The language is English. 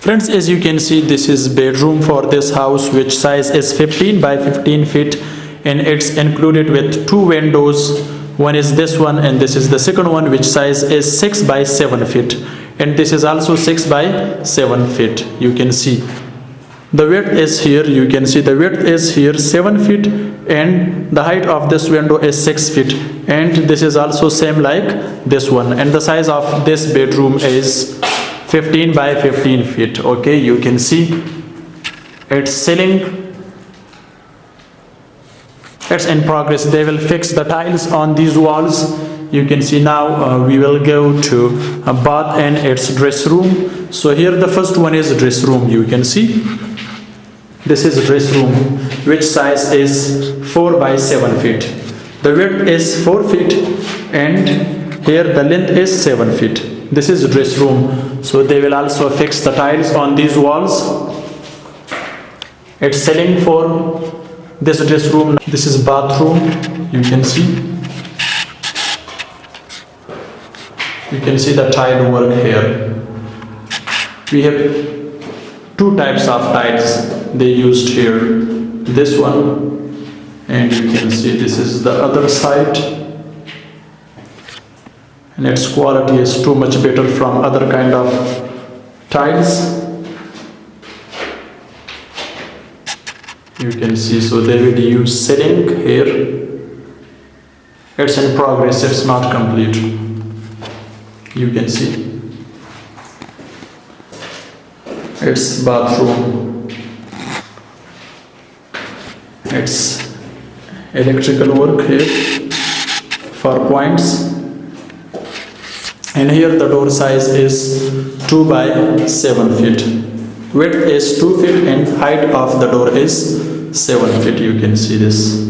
Friends, as you can see, this is bedroom for this house, which size is 15 by 15 feet, and it's included with two windows. One is this one, and this is the second one, which size is 6 by 7 feet, and this is also 6 by 7 feet. You can see the width is here. You can see the width is here 7 feet, and the height of this window is 6 feet, and this is also same like this one, and the size of this bedroom is 15 by 15 feet. Okay, you can see it's selling. It's in progress. They will fix the tiles on these walls. You can see now we will go to a bath and its dress room. So here the first one is dress room. You can see this is dress room, which size is 4 by 7 feet. The width is 4 feet, and here the length is 7 feet. This is dress room. So they will also fix the tiles on these walls. It's selling for this dress room. This is bathroom. You can see the tile work here. We have two types of tiles they used here, this one, and you can see this is the other side, and its quality is too much better from other kind of tiles. You can see, so they will use ceiling here. It's in progress, it's not complete. You can see it's bathroom. It's electrical work here for points, and here the door size is 2 by 7 feet. Width is 2 feet and height of the door is 7 feet. You can see this.